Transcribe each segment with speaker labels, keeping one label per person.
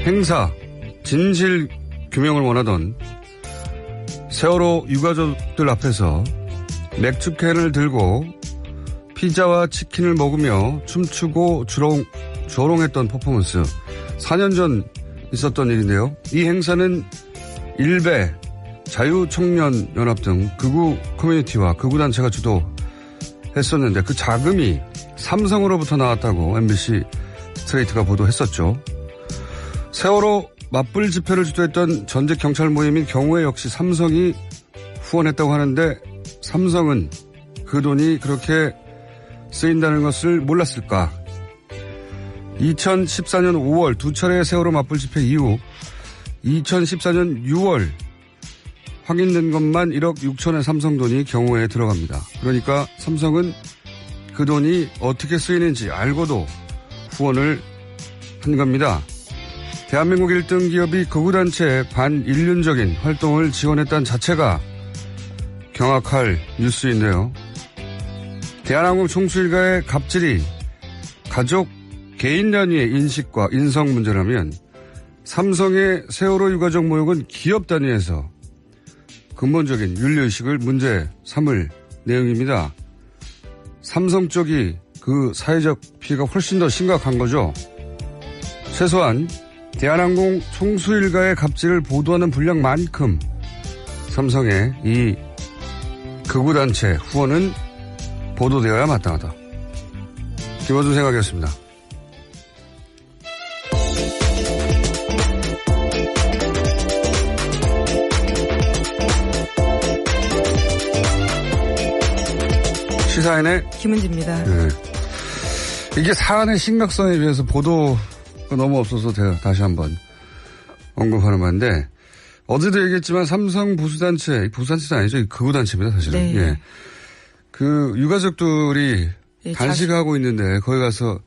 Speaker 1: 행사, 진실 규명을 원하던 세월호 유가족들 앞에서 맥주캔을 들고 피자와 치킨을 먹으며 춤추고 조롱했던 퍼포먼스. 4년 전 있었던 일인데요. 이 행사는 일베, 자유청년연합 등 극우 커뮤니티와 극우 단체가 주도했었는데 그 자금이 삼성으로부터 나왔다고 MBC 스트레이트가 보도했었죠. 세월호 맞불 집회를 주도했던 전직 경찰 모임인 경우에 역시 삼성이 후원했다고 하는데 삼성은 그 돈이 그렇게 쓰인다는 것을 몰랐을까? 2014년 5월 두 차례의 세월호 맞불 집회 이후 2014년 6월 확인된 것만 1억 6천의 삼성 돈이 경호에 들어갑니다. 그러니까 삼성은 그 돈이 어떻게 쓰이는지 알고도 후원을 한 겁니다. 대한민국 1등 기업이 극우단체의 반인륜적인 활동을 지원했다는 자체가 경악할 뉴스인데요. 대한항공 총수 일가의 갑질이 가족 개인 단위의 인식과 인성 문제라면 삼성의 세월호 유가족 모욕은 기업 단위에서 근본적인 윤리의식을 문제 삼을 내용입니다. 삼성 쪽이 그 사회적 피해가 훨씬 더 심각한 거죠. 최소한 대한항공 총수 일가의 갑질을 보도하는 분량만큼 삼성의 이 극우단체 후원은 보도되어야 마땅하다. 김어준 생각이었습니다. 시사인의
Speaker 2: 김은지입니다.
Speaker 1: 네. 이게 사안의 심각성에 비해서 보도가 너무 없어서 제가 다시 한번 언급하는 건데 어제도 얘기했지만 삼성 보수단체는 아니죠. 극우단체입니다, 사실은.
Speaker 2: 네.
Speaker 1: 예. 그 유가족들이
Speaker 2: 네,
Speaker 1: 단식하고 있는데 거기 가서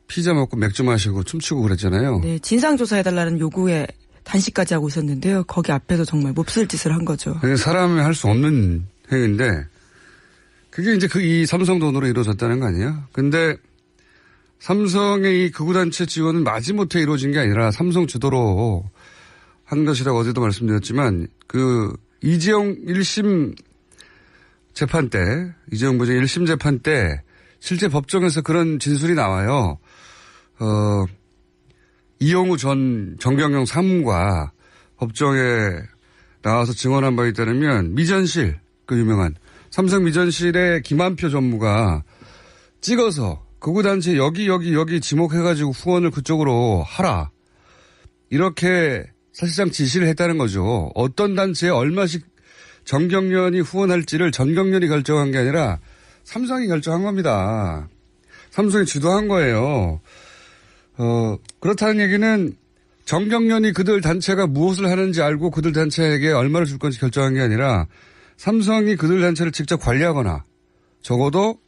Speaker 1: 피자 먹고 맥주 마시고 춤추고 그랬잖아요.
Speaker 2: 네, 진상조사해달라는 요구에 단식까지 하고 있었는데요. 거기 앞에서 정말 몹쓸 짓을 한 거죠.
Speaker 1: 사람이 할 수 없는 행위인데 그게 이제 이 삼성 돈으로 이루어졌다는 거 아니에요? 근데 삼성의 이 극우단체 지원은 마지못해 이루어진 게 아니라 삼성 주도로 한 것이라고 어제도 말씀드렸지만 이재용 1심 재판 때, 이재용 부장 1심 재판 때 실제 법정에서 그런 진술이 나와요. 이용우 전 정경영 사무가 법정에 나와서 증언한 바에 따르면 미전실, 그 유명한 삼성 미전실의 김한표 전무가 찍어서 극우단체 여기 지목해가지고 후원을 그쪽으로 하라. 이렇게 사실상 지시를 했다는 거죠. 어떤 단체에 얼마씩 정경련이 후원할지를 전경련이 결정한 게 아니라 삼성이 결정한 겁니다. 삼성이 주도한 거예요. 그렇다는 얘기는 정경련이 그들 단체가 무엇을 하는지 알고 그들 단체에게 얼마를 줄 건지 결정한 게 아니라 삼성이 그들 단체를 직접 관리하거나 적어도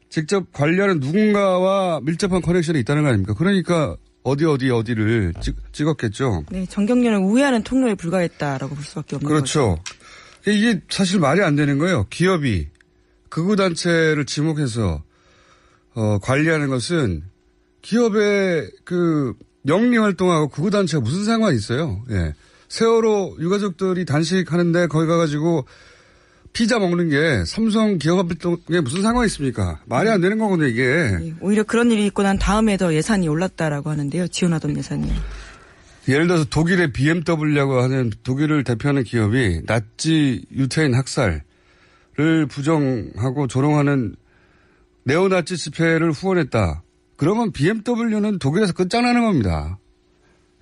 Speaker 1: 직접 관리하는 누군가와 밀접한 커넥션이 있다는 거 아닙니까? 그러니까 어디를 찍었겠죠.
Speaker 2: 네, 정경련을 우회하는 통로에 불과했다라고 볼 수밖에 없는
Speaker 1: 그렇죠. 거죠. 이게 사실 말이 안 되는 거예요. 기업이 극우단체를 지목해서 관리하는 것은 기업의 영리활동하고 극우단체가 무슨 상관이 있어요. 예. 세월호 유가족들이 단식하는데 거기 가가지고 피자 먹는 게 삼성 기업활동에 무슨 상관이 있습니까? 말이 안 되는 거거든요, 이게.
Speaker 2: 네, 오히려 그런 일이 있고 난 다음에 더 예산이 올랐다라고 하는데요. 지원하던 예산이.
Speaker 1: 예를 들어서 독일의 BMW라고 하는 독일을 대표하는 기업이 나치 유태인 학살을 부정하고 조롱하는 네오나치 집회를 후원했다. 그러면 BMW는 독일에서 끝장나는 겁니다.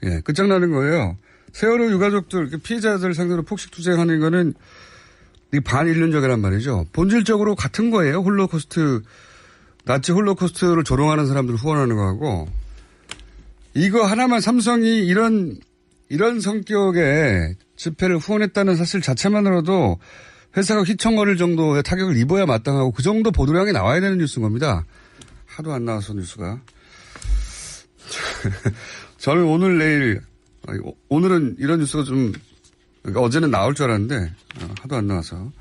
Speaker 1: 예, 끝장나는 거예요. 세월호 유가족들, 피해자들 상대로 폭식 투쟁하는 거는 반인륜적이란 말이죠. 본질적으로 같은 거예요. 나치 홀로코스트를 조롱하는 사람들을 후원하는 거하고. 이거 하나만 삼성이 이런 성격의 집회를 후원했다는 사실 자체만으로도 회사가 휘청거릴 정도의 타격을 입어야 마땅하고 그 정도 보도량이 나와야 되는 뉴스인 겁니다. 하도 안 나와서 뉴스가. 저는 오늘은 이런 뉴스가 그러니까 어제는 나올 줄 알았는데 하도 안 나와서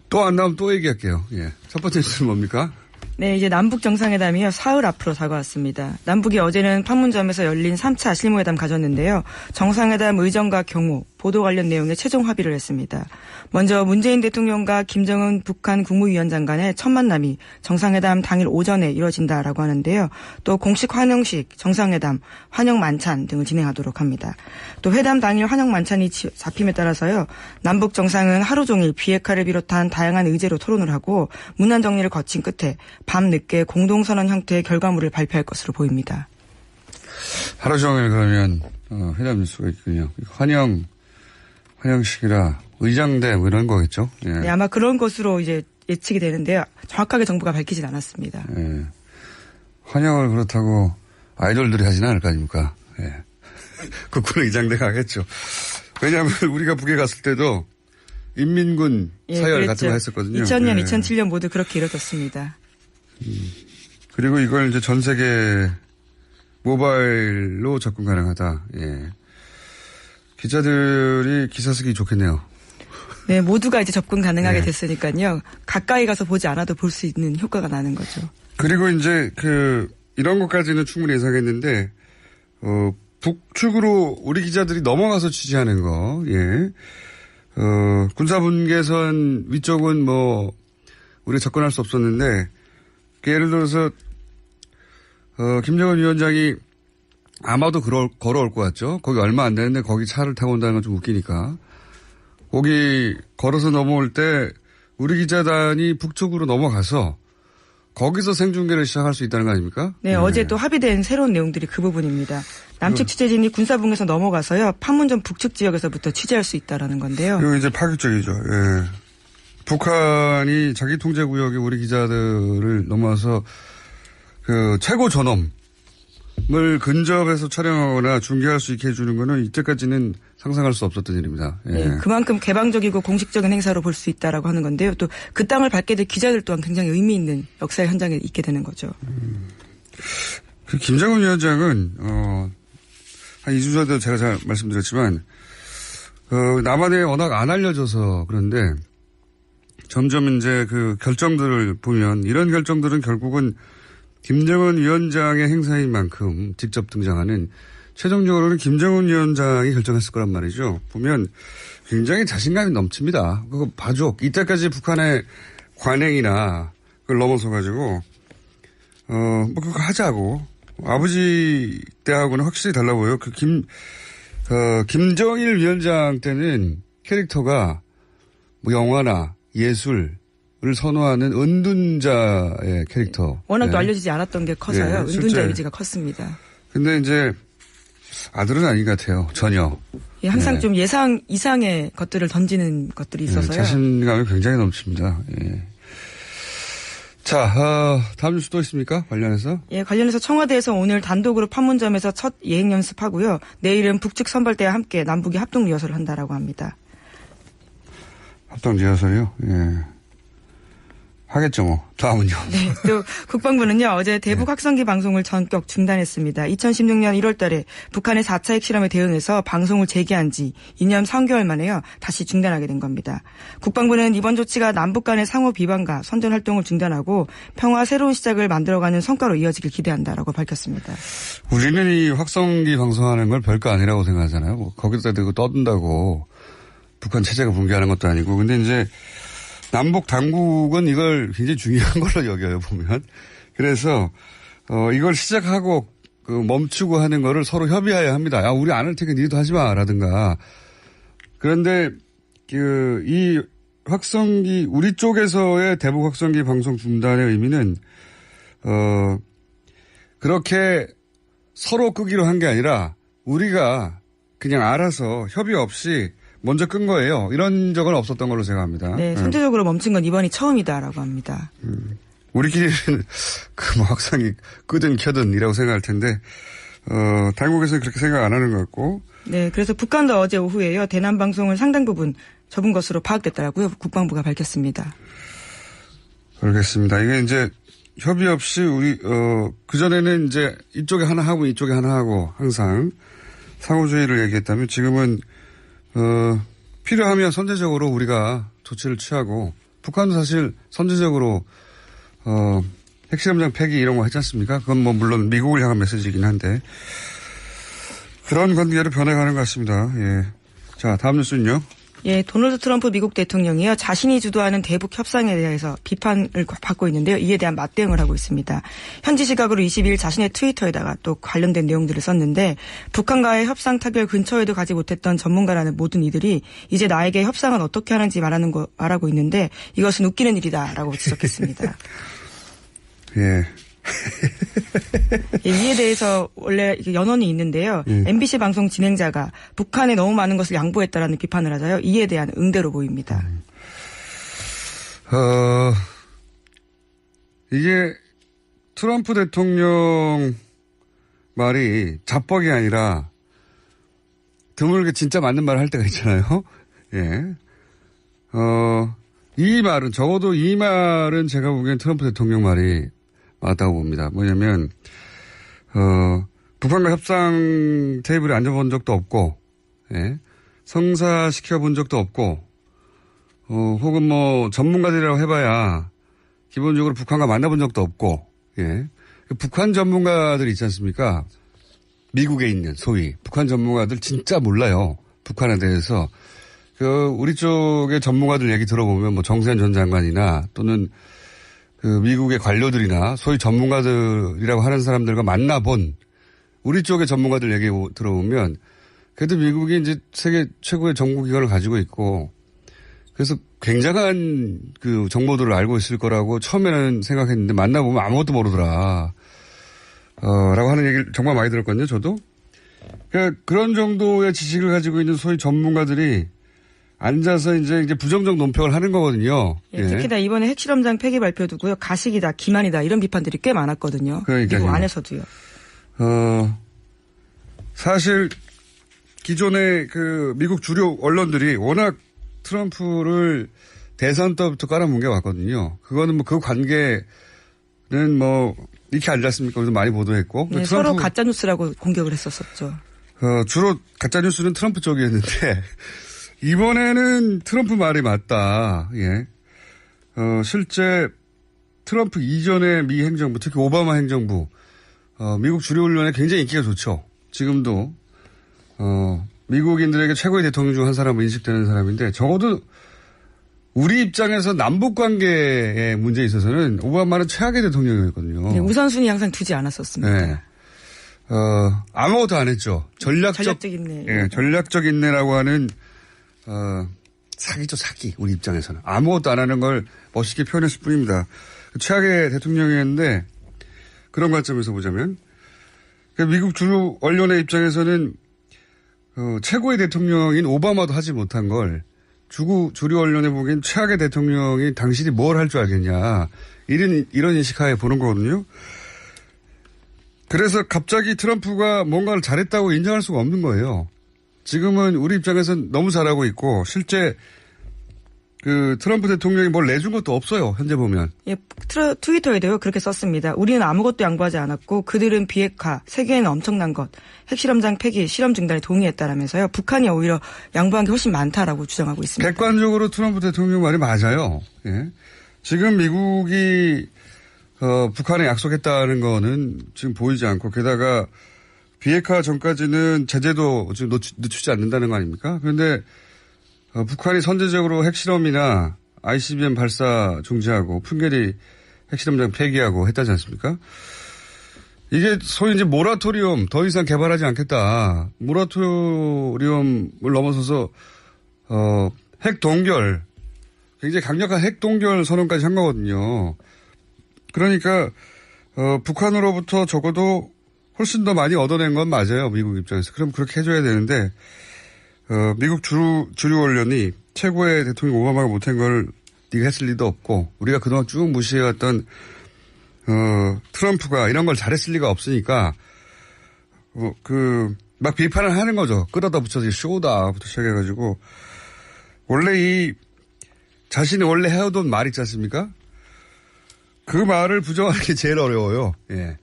Speaker 1: 또 안 나오면 또 얘기할게요. 예. 첫 번째 뉴스는 뭡니까?
Speaker 2: 네, 이제 남북 정상회담이요. 사흘 앞으로 다가왔습니다. 남북이 어제는 판문점에서 열린 3차 실무회담 가졌는데요. 정상회담 의정과 경호, 보도 관련 내용에 최종 합의를 했습니다. 먼저 문재인 대통령과 김정은 북한 국무위원장 간의 첫 만남이 정상회담 당일 오전에 이뤄진다라고 하는데요. 또 공식 환영식, 정상회담, 환영 만찬 등을 진행하도록 합니다. 또 회담 당일 환영 만찬이 잡힘에 따라서요. 남북 정상은 하루 종일 비핵화를 비롯한 다양한 의제로 토론을 하고 문안 정리를 거친 끝에 밤늦게 공동선언 형태의 결과물을 발표할 것으로 보입니다.
Speaker 1: 하루 종일 그러면 회담 뉴스가 있군요. 환영식이라 의장대 뭐 이런 거겠죠? 예.
Speaker 2: 네, 아마 그런 것으로 이제 예측이 되는데요. 정확하게 정부가 밝히진 않았습니다.
Speaker 1: 예. 환영을 그렇다고 아이돌들이 하지는 않을 거 아닙니까? 예. 국군 의장대가 하겠죠. 왜냐하면 우리가 북에 갔을 때도 인민군 사열 같은 거 했었거든요.
Speaker 2: 2000년,
Speaker 1: 예.
Speaker 2: 2007년 모두 그렇게 이뤄졌습니다.
Speaker 1: 그리고 이걸 이제 전 세계 모바일로 접근 가능하다. 예. 기자들이 기사 쓰기 좋겠네요.
Speaker 2: 네, 모두가 이제 접근 가능하게
Speaker 1: 네.
Speaker 2: 됐으니까요. 가까이 가서 보지 않아도 볼 수 있는 효과가 나는 거죠.
Speaker 1: 그리고 이제 이런 것까지는 충분히 예상했는데, 북측으로 우리 기자들이 넘어가서 취재하는 거, 예. 군사분계선 위쪽은 우리가 접근할 수 없었는데, 예를 들어서, 김정은 위원장이 아마도 걸어올 것 같죠. 거기 얼마 안 되는데 거기 차를 타고 온다는 건 좀 웃기니까. 거기 걸어서 넘어올 때 우리 기자단이 북쪽으로 넘어가서 거기서 생중계를 시작할 수 있다는 거 아닙니까?
Speaker 2: 네, 어제 또 합의된 새로운 내용들이 그 부분입니다. 남측 취재진이 군사분계선 넘어가서요. 판문점 북측 지역에서부터 취재할 수 있다라는 건데요.
Speaker 1: 이거 이제 파격적이죠. 예. 북한이 자기 통제 구역에 우리 기자들을 넘어와서 최고 전엄을 근접해서 촬영하거나 중계할 수 있게 해주는 거는 이때까지는 상상할 수 없었던 일입니다. 예.
Speaker 2: 네, 그만큼 개방적이고 공식적인 행사로 볼 수 있다라고 하는 건데요. 또 그 땅을 밟게 될 기자들 또한 굉장히 의미 있는 역사의 현장에 있게 되는 거죠.
Speaker 1: 김정은 위원장은 한 2주 전에도 제가 잘 말씀드렸지만 남한에 워낙 안 알려져서 그런데 점점 이제 결정들을 보면 이런 결정들은 결국은 김정은 위원장의 행사인 만큼 직접 등장하는 최종적으로는 김정은 위원장이 결정했을 거란 말이죠. 보면 굉장히 자신감이 넘칩니다. 그거 봐줘. 이때까지 북한의 관행이나 그걸 넘어서 가지고 그거 하자고. 아버지 때하고는 확실히 달라 보여요. 김정일 위원장 때는 캐릭터가 영화나 예술을 선호하는 은둔자의 캐릭터.
Speaker 2: 워낙
Speaker 1: 네.
Speaker 2: 또 알려지지 않았던 게 커서요.
Speaker 1: 네,
Speaker 2: 은둔자 이미지가 컸습니다.
Speaker 1: 근데 이제 아들은 아닌 것 같아요. 전혀.
Speaker 2: 예, 항상
Speaker 1: 네.
Speaker 2: 좀 예상 이상의 것들을 던지는 것들이 있어서요.
Speaker 1: 자신감이 굉장히 넘칩니다. 예. 자, 다음 뉴스 또 있습니까? 관련해서?
Speaker 2: 예, 관련해서 청와대에서 오늘 단독으로 판문점에서 첫 예행 연습하고요. 내일은 북측 선발대와 함께 남북이 합동 리허설을 한다라고 합니다.
Speaker 1: 합동 리허설이요? 예. 하겠죠, 뭐. 다음은요.
Speaker 2: 네, 또 국방부는요. 어제 대북 확성기 방송을 전격 중단했습니다. 2016년 1월 달에 북한의 4차 핵실험에 대응해서 방송을 재개한 지 2년 3개월 만에요. 다시 중단하게 된 겁니다. 국방부는 이번 조치가 남북 간의 상호 비방과 선전 활동을 중단하고 평화 새로운 시작을 만들어가는 성과로 이어지길 기대한다라고 밝혔습니다.
Speaker 1: 우리는 이 확성기 방송하는 걸 별거 아니라고 생각하잖아요. 뭐 거기다 대고 떠든다고 북한 체제가 붕괴하는 것도 아니고. 근데 이제 남북 당국은 이걸 굉장히 중요한 걸로 여겨요, 보면. 그래서, 이걸 시작하고, 멈추고 하는 거를 서로 협의해야 합니다. 야, 우리 안 할 테니까 니도 하지 마, 라든가. 그런데, 이 확성기, 우리 쪽에서의 대북 확성기 방송 중단의 의미는, 그렇게 서로 끄기로 한 게 아니라, 우리가 그냥 알아서 협의 없이 먼저 끈 거예요. 이런 적은 없었던 걸로 생각합니다.
Speaker 2: 네, 선제적으로 멈춘 건 이번이 처음이다라고 합니다.
Speaker 1: 우리끼리는 확성이 끄든 켜든 이라고 생각할 텐데, 당국에서는 그렇게 생각 안 하는 것 같고.
Speaker 2: 네, 그래서 북한도 어제 오후에요. 대남 방송을 상당 부분 접은 것으로 파악됐더라고요. 국방부가 밝혔습니다.
Speaker 1: 알겠습니다. 이게 이제 협의 없이 그전에는 이제 이쪽에 하나 하고 이쪽에 하나 하고 항상 상호주의를 얘기했다면 지금은 필요하면 선제적으로 우리가 조치를 취하고 북한도 사실 선제적으로 핵실험장 폐기 이런 거 했지 않습니까? 그건 뭐 물론 미국을 향한 메시지이긴 한데 그런 관계로 변해가는 것 같습니다. 예. 자, 다음 뉴스는요.
Speaker 2: 예, 도널드 트럼프 미국 대통령이요. 자신이 주도하는 대북 협상에 대해서 비판을 받고 있는데요. 이에 대한 맞대응을 하고 있습니다. 현지 시각으로 22일 자신의 트위터에다가 또 관련된 내용들을 썼는데 북한과의 협상 타결 근처에도 가지 못했던 전문가라는 모든 이들이 이제 나에게 협상은 어떻게 하는지 말하고 있는데 이것은 웃기는 일이다라고 지적했습니다.
Speaker 1: 예.
Speaker 2: 예, 이에 대해서 원래 연원이 있는데요. MBC 방송 진행자가 북한에 너무 많은 것을 양보했다라는 비판을 하자요. 이에 대한 응대로 보입니다.
Speaker 1: 이게 트럼프 대통령 말이 자뻑이 아니라 드물게 진짜 맞는 말을 할 때가 있잖아요. 예. 이 말은 적어도 이 말은 제가 보기엔 트럼프 대통령 말이 맞다고 봅니다. 뭐냐면, 북한과 협상 테이블에 앉아본 적도 없고, 예. 성사시켜본 적도 없고, 혹은 뭐 전문가들이라고 해봐야 기본적으로 북한과 만나본 적도 없고, 예. 북한 전문가들 있지 않습니까? 미국에 있는 소위 북한 전문가들 진짜 몰라요. 북한에 대해서. 우리 쪽의 전문가들 얘기 들어보면 뭐 정세현 전 장관이나 또는 미국의 관료들이나 소위 전문가들이라고 하는 사람들과 만나본 우리 쪽의 전문가들 얘기 들어보면 그래도 미국이 이제 세계 최고의 정보기관을 가지고 있고 그래서 굉장한 정보들을 알고 있을 거라고 처음에는 생각했는데 만나보면 아무것도 모르더라. 라고 하는 얘기를 정말 많이 들었거든요, 저도. 그러니까 그런 정도의 지식을 가지고 있는 소위 전문가들이 앉아서 이제 부정적 논평을 하는 거거든요.
Speaker 2: 예, 특히나 이번에 핵실험장 폐기 발표도고요. 가식이다, 기만이다 이런 비판들이 꽤 많았거든요.
Speaker 1: 그러니까요.
Speaker 2: 미국 안에서도요.
Speaker 1: 사실 기존의 미국 주류 언론들이 워낙 트럼프를 대선 때부터 깔아뭉개 왔거든요. 그거는 뭐 그 관계는 뭐 이렇게 알지 않습니까? 우리도 많이 보도했고.
Speaker 2: 네, 서로 가짜뉴스라고 공격을 했었었죠.
Speaker 1: 주로 가짜뉴스는 트럼프 쪽이었는데 이번에는 트럼프 말이 맞다. 예. 실제 트럼프 이전의 미 행정부, 특히 오바마 행정부, 미국 주류 언론에 굉장히 인기가 좋죠. 지금도, 미국인들에게 최고의 대통령 중 한 사람으로 인식되는 사람인데, 적어도 우리 입장에서 남북 관계의 문제에 있어서는 오바마는 최악의 대통령이었거든요.
Speaker 2: 네, 우선순위 항상 두지 않았었습니다.
Speaker 1: 네. 아무것도 안 했죠. 전략적
Speaker 2: 인내.
Speaker 1: 예, 전략적 인내라고 하는, 사기죠, 사기. 우리 입장에서는. 아무것도 안 하는 걸 멋있게 표현했을 뿐입니다. 최악의 대통령이었는데, 그런 관점에서 보자면, 미국 주류 언론의 입장에서는, 최고의 대통령인 오바마도 하지 못한 걸, 주류 언론에 보기엔 최악의 대통령이 당신이 뭘 할 줄 알겠냐. 이런 인식하에 보는 거거든요. 그래서 갑자기 트럼프가 뭔가를 잘했다고 인정할 수가 없는 거예요. 지금은 우리 입장에서는 너무 잘하고 있고 실제 트럼프 대통령이 뭘 내준 것도 없어요. 현재 보면.
Speaker 2: 예, 트위터에도요 그렇게 썼습니다. 우리는 아무것도 양보하지 않았고 그들은 비핵화, 세계에는 엄청난 것, 핵실험장 폐기, 실험 중단에 동의했다라면서요. 북한이 오히려 양보한 게 훨씬 많다라고 주장하고 있습니다.
Speaker 1: 객관적으로 트럼프 대통령 말이 맞아요. 예. 지금 미국이 북한에 약속했다는 거는 지금 보이지 않고 게다가 비핵화 전까지는 제재도 지금 늦추지 않는다는 거 아닙니까? 그런데 북한이 선제적으로 핵실험이나 ICBM 발사 중지하고 풍계리 핵실험장 폐기하고 했다지 않습니까? 이게 소위 이제 모라토리엄 더 이상 개발하지 않겠다. 모라토리엄을 넘어서서 핵 동결 굉장히 강력한 핵 동결 선언까지 한 거거든요. 그러니까 북한으로부터 적어도 훨씬 더 많이 얻어낸 건 맞아요. 미국 입장에서. 그럼 그렇게 해줘야 되는데 미국 주류 언론이 최고의 대통령 오바마가 못한 걸 네가 했을 리도 없고 우리가 그동안 쭉 무시해왔던 트럼프가 이런 걸 잘했을 리가 없으니까 막 비판을 하는 거죠. 끌어다 붙여서 쇼다부터 시작해가지고 원래 자신이 원래 해오던 말 있지 않습니까? 그 말을 부정하는 게 제일 어려워요. 예.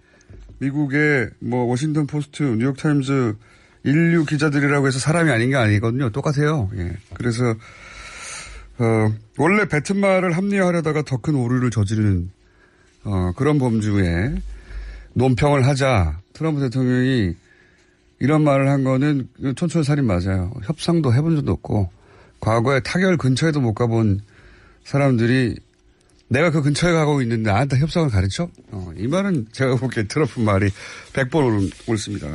Speaker 1: 미국의 워싱턴 포스트, 뉴욕 타임즈 인류 기자들이라고 해서 사람이 아닌 게 아니거든요. 똑같아요. 예. 그래서 원래 뱉은 말을 합리화하려다가 더 큰 오류를 저지르는 그런 범주에 논평을 하자. 트럼프 대통령이 이런 말을 한 거는 촌철살인 맞아요. 협상도 해본 적도 없고 과거에 타결 근처에도 못 가본 사람들이 내가 그 근처에 가고 있는데 나한테 협상을 가르쳐? 이 말은 제가 보기에 트럼프 말이 100번 옳습니다.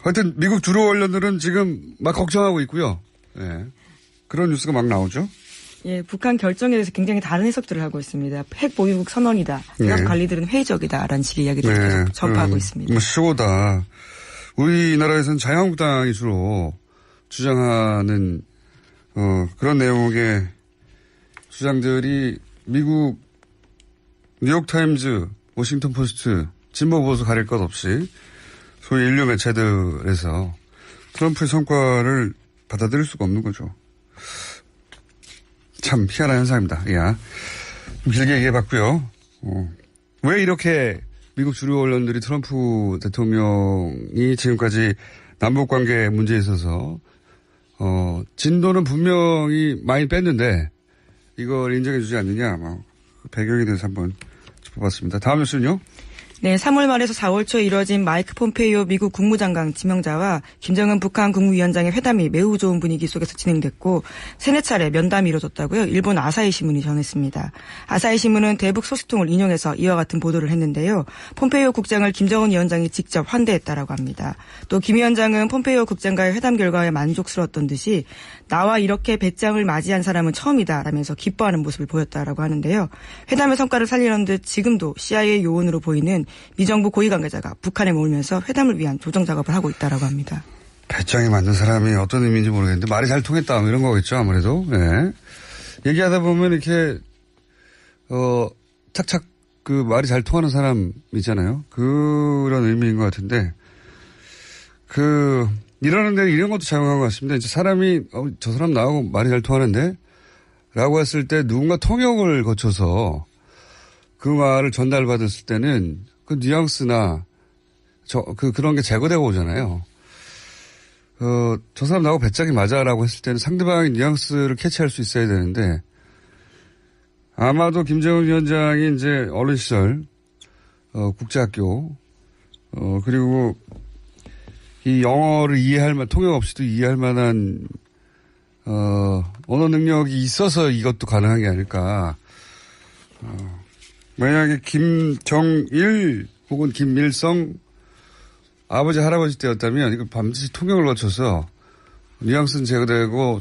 Speaker 1: 하여튼 미국 주로 언론들은 지금 막 걱정하고 있고요. 예. 그런 뉴스가 막 나오죠.
Speaker 2: 예, 북한 결정에 대해서 굉장히 다른 해석들을 하고 있습니다. 핵 보유국 선언이다.
Speaker 1: 예.
Speaker 2: 관리들은 회의적이다라는 식의 이야기를 계속 전파하고 있습니다.
Speaker 1: 뭐 쇼다. 우리나라에서는 자유한국당이 주로 주장하는 그런 내용의 주장들이 미국 뉴욕타임즈, 워싱턴포스트, 진보보수 가릴 것 없이 소위 인류 매체들에서 트럼프의 성과를 받아들일 수가 없는 거죠. 참 희한한 현상입니다. 야, 좀 길게 얘기해봤고요. 왜 이렇게 미국 주류 언론들이 트럼프 대통령이 지금까지 남북관계 문제에 있어서 진도는 분명히 많이 뺐는데 이걸 인정해 주지 않느냐. 그 배경에 대해서 한번 짚어봤습니다. 다음 뉴스는요.
Speaker 2: 네, 3월 말에서 4월 초에 이뤄진 마이크 폼페이오 미국 국무장관 지명자와 김정은 북한 국무위원장의 회담이 매우 좋은 분위기 속에서 진행됐고 3-4차례 면담이 이뤄졌다고요. 일본 아사히 신문이 전했습니다. 아사히 신문은 대북 소식통을 인용해서 이와 같은 보도를 했는데요. 폼페이오 국장을 김정은 위원장이 직접 환대했다라고 합니다. 또 김 위원장은 폼페이오 국장과의 회담 결과에 만족스러웠던 듯이 나와 이렇게 배짱을 맞이한 사람은 처음이다라면서 기뻐하는 모습을 보였다라고 하는데요. 회담의 성과를 살리는 듯 지금도 CIA 요원으로 보이는 미정부 고위 관계자가 북한에 머물면서 회담을 위한 조정 작업을 하고 있다라고 합니다.
Speaker 1: 배짱이 맞는 사람이 어떤 의미인지 모르겠는데 말이 잘 통했다 뭐 이런 거겠죠 아무래도. 네. 얘기하다 보면 이렇게 착착 그 말이 잘 통하는 사람 있잖아요. 그런 의미인 것 같은데 이러는 데는 이런 것도 작용한 것 같습니다. 이제 사람이 저 사람 나하고 말이 잘 통하는데 라고 했을 때 누군가 통역을 거쳐서 그 말을 전달받았을 때는 그 뉘앙스나 그런 게 제거되고 오잖아요. 저 사람 나하고 배짱이 맞아라고 했을 때는 상대방의 뉘앙스를 캐치할 수 있어야 되는데 아마도 김정은 위원장이 이제 어린 시절 국제학교 그리고 이 영어를 통역 없이도 이해할 만한 언어 능력이 있어서 이것도 가능한 게 아닐까. 만약에 김정일 혹은 김일성 아버지 할아버지 때였다면 이거 반드시 통역을 거쳐서 뉘앙스는 제거되고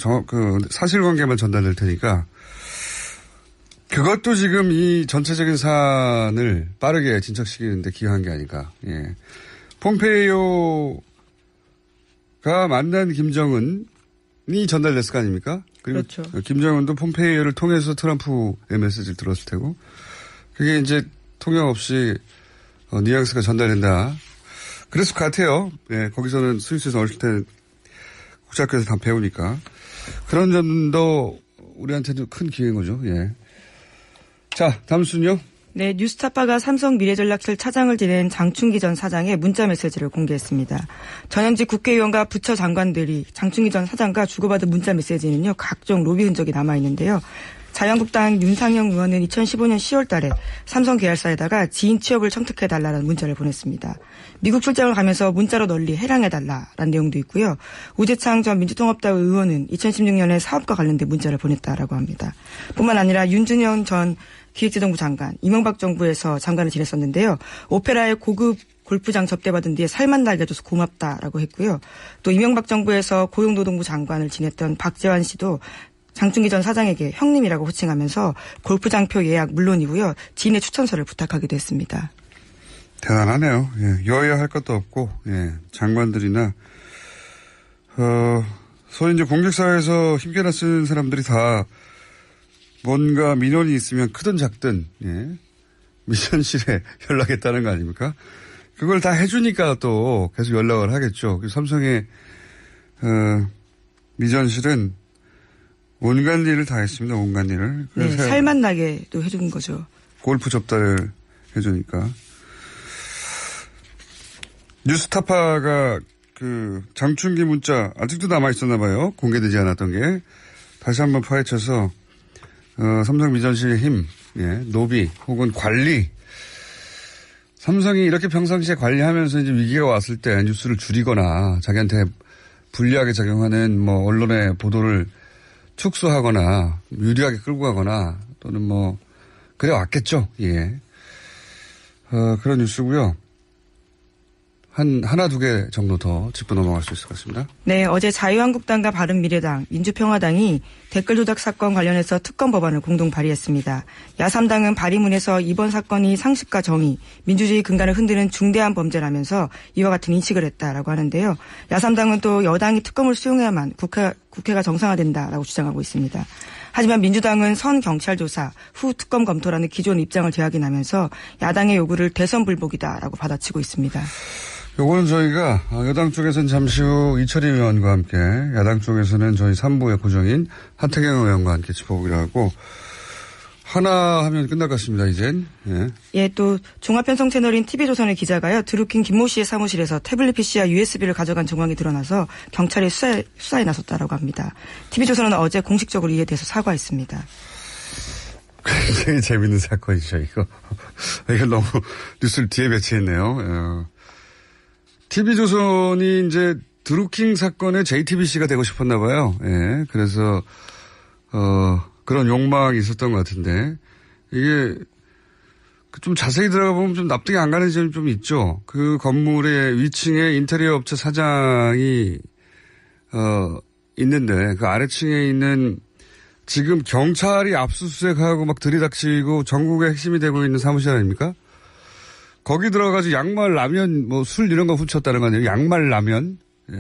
Speaker 1: 사실관계만 전달될 테니까 그것도 지금 이 전체적인 사안을 빠르게 진척시키는데 기여한 게 아닐까. 예. 폼페이오가 만난 김정은이 전달됐을 거 아닙니까? 그리고
Speaker 2: 그렇죠.
Speaker 1: 김정은도 폼페이오를 통해서 트럼프의 메시지를 들었을 테고 그게 이제 통역 없이 뉘앙스가 전달된다. 그랬을 것 같아요. 예, 거기서는 스위스에서 어릴 때 국제학교에서 다 배우니까. 그런 점도 우리한테도 큰 기회인 거죠. 예. 자, 다음 순요.
Speaker 2: 네, 뉴스타파가 삼성 미래전략실 차장을 지낸 장충기 전 사장의 문자 메시지를 공개했습니다. 전현직 국회의원과 부처 장관들이 장충기 전 사장과 주고받은 문자 메시지는요, 각종 로비 흔적이 남아있는데요. 자유한국당 윤상영 의원은 2015년 10월 달에 삼성 계열사에다가 지인 취업을 청탁해달라는 문자를 보냈습니다. 미국 출장을 가면서 문자로 널리 해랑해달라는 내용도 있고요. 우재창 전 민주통합당 의원은 2016년에 사업과 관련된 문자를 보냈다라고 합니다. 뿐만 아니라 윤준영 전 기획재정부 장관, 이명박 정부에서 장관을 지냈었는데요. 오페라의 고급 골프장 접대받은 뒤에 살만 날려줘서 고맙다라고 했고요. 또 이명박 정부에서 고용노동부 장관을 지냈던 박재환 씨도 장충기 전 사장에게 형님이라고 호칭하면서 골프장표 예약 물론이고요. 지인의 추천서를 부탁하기도 했습니다.
Speaker 1: 대단하네요. 예, 여야 할 것도 없고 예, 장관들이나 소위 이제 공직사회에서 힘겨나 쓰는 사람들이 다 뭔가 민원이 있으면 크든 작든 예, 미전실에 연락했다는 거 아닙니까? 그걸 다 해주니까 또 계속 연락을 하겠죠. 삼성의 미전실은 온갖 일을 다 했습니다. 온갖 일을.
Speaker 2: 네, 살만 나게도 해준 거죠.
Speaker 1: 골프 접대를 해주니까. 뉴스타파가 장충기 문자 아직도 남아있었나 봐요. 공개되지 않았던 게. 다시 한번 파헤쳐서 삼성 미전실의 힘 예, 노비 혹은 관리. 삼성이 이렇게 평상시에 관리하면서 이제 위기가 왔을 때 뉴스를 줄이거나 자기한테 불리하게 작용하는 뭐 언론의 보도를 축소하거나 유리하게 끌고 가거나 또는 뭐 그래 왔겠죠. 예. 그런 뉴스고요. 하나 두 개 정도 더 짚고 넘어갈 수 있을 것 같습니다.
Speaker 2: 네, 어제 자유한국당과 바른미래당, 민주평화당이 댓글 조작 사건 관련해서 특검 법안을 공동 발의했습니다. 야3당은 발의문에서 이번 사건이 상식과 정의, 민주주의 근간을 흔드는 중대한 범죄라면서 이와 같은 인식을 했다라고 하는데요. 야3당은 또 여당이 특검을 수용해야만 국회가 정상화된다라고 주장하고 있습니다. 하지만 민주당은 선 경찰 조사, 후 특검 검토라는 기존 입장을 되확인하면서 야당의 요구를 대선 불복이다라고 받아치고 있습니다.
Speaker 1: 요거는 저희가 여당 쪽에서는 잠시 후 이철희 의원과 함께 야당 쪽에서는 저희 3부의 고정인 하태경 의원과 함께 짚어보기로 하고 하나 하면 끝날 것 같습니다. 이젠. 예.
Speaker 2: 예, 또 종합편성 채널인 TV조선의 기자가요. 드루킹 김모 씨의 사무실에서 태블릿 PC와 USB를 가져간 정황이 드러나서 경찰이 수사에 나섰다라고 합니다. TV조선은 어제 공식적으로 이에 대해서 사과했습니다.
Speaker 1: 굉장히 재밌는 사건이죠. 이거 너무 뉴스를 뒤에 배치했네요. TV조선이 이제 드루킹 사건의 JTBC가 되고 싶었나 봐요. 예. 그래서 그런 욕망이 있었던 것 같은데 이게 좀 자세히 들어가 보면 좀 납득이 안 가는 점이 좀 있죠. 그 건물의 위층에 인테리어 업체 사장이 있는데 그 아래층에 있는 지금 경찰이 압수수색하고 막 들이닥치고 전국의 핵심이 되고 있는 사무실 아닙니까? 거기 들어가서 양말, 라면, 뭐 술 이런 거 훔쳤다는 거 아니에요? 양말, 라면. 예.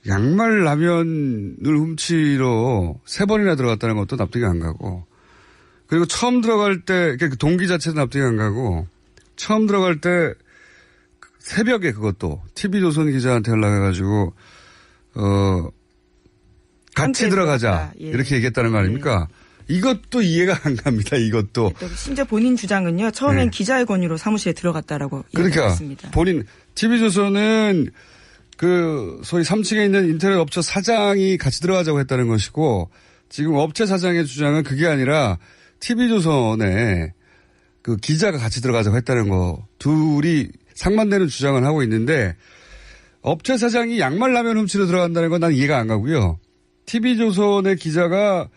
Speaker 1: 양말, 라면을 훔치러 3번이나 들어갔다는 것도 납득이 안 가고. 그리고 처음 들어갈 때, 그 동기 자체도 납득이 안 가고, 처음 들어갈 때 새벽에 그것도 TV조선 기자한테 연락해가지고, 같이 들어가자.
Speaker 2: 예.
Speaker 1: 이렇게 얘기했다는 거 아닙니까? 예. 이것도 이해가 안 갑니다. 이것도.
Speaker 2: 심지어 본인 주장은요. 처음엔 기자의 권유로 사무실에 들어갔다라고 얘기했습니다.
Speaker 1: 본인 TV조선은 그 소위 3층에 있는 인터넷 업체 사장이 같이 들어가자고 했다는 것이고 지금 업체 사장의 주장은 그게 아니라 TV조선에 그 기자가 같이 들어가자고 했다는 거 둘이 상반되는 주장을 하고 있는데 업체 사장이 양말 라면 훔치러 들어간다는 건 난 이해가 안 가고요. TV조선의 기자가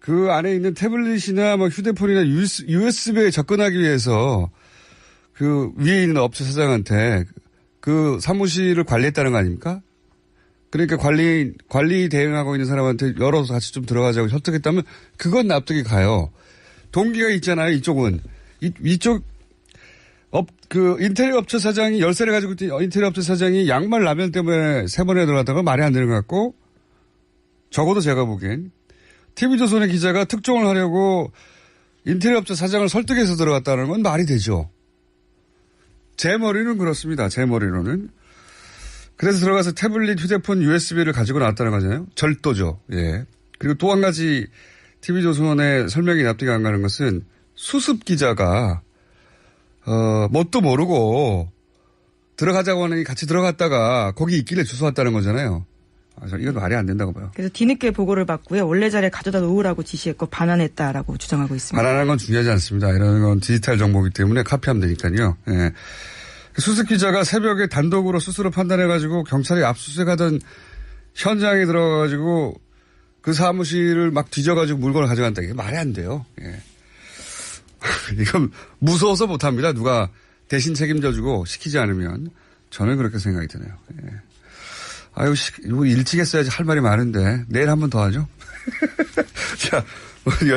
Speaker 1: 그 안에 있는 태블릿이나 뭐 휴대폰이나 USB에 접근하기 위해서 그 위에 있는 업체 사장한테 그 사무실을 관리했다는 거 아닙니까? 그러니까 관리 대행하고 있는 사람한테 열어서 같이 좀 들어가자고 설득했다면 그건 납득이 가요. 동기가 있잖아요. 이쪽은. 이쪽 그 인테리어 업체 사장이 열쇠를 가지고 있던 인테리어 업체 사장이 양말 라면 때문에 3번에 들어갔다가 말이 안 되는 것 같고 적어도 제가 보기엔 TV조선의 기자가 특종을 하려고 인테리어 업체 사장을 설득해서 들어갔다는 건 말이 되죠. 제 머리는 그렇습니다. 제 머리로는. 그래서 들어가서 태블릿, 휴대폰, USB를 가지고 나왔다는 거잖아요. 절도죠. 예. 그리고 또 한 가지 TV조선의 설명이 납득이 안 가는 것은 수습 기자가 뭣도 모르고 들어가자고 하니 같이 들어갔다가 거기 있길래 주워 왔다는 거잖아요. 이건 말이 안 된다고 봐요.
Speaker 2: 그래서 뒤늦게 보고를 받고요. 원래 자리에 가져다 놓으라고 지시했고 반환했다라고 주장하고 있습니다.
Speaker 1: 반환하는 건 중요하지 않습니다. 이런 건 디지털 정보이기 때문에 카피하면 되니까요. 예. 수습 기자가 새벽에 단독으로 스스로 판단해가지고 경찰이 압수수색하던 현장에 들어가가지고 그 사무실을 막 뒤져가지고 물건을 가져간다. 이게 말이 안 돼요. 예. 이건 무서워서 못합니다. 누가 대신 책임져주고 시키지 않으면 저는 그렇게 생각이 드네요. 예. 아유, 이거 일찍 했어야지 할 말이 많은데 내일 한 번 더 하죠. 자.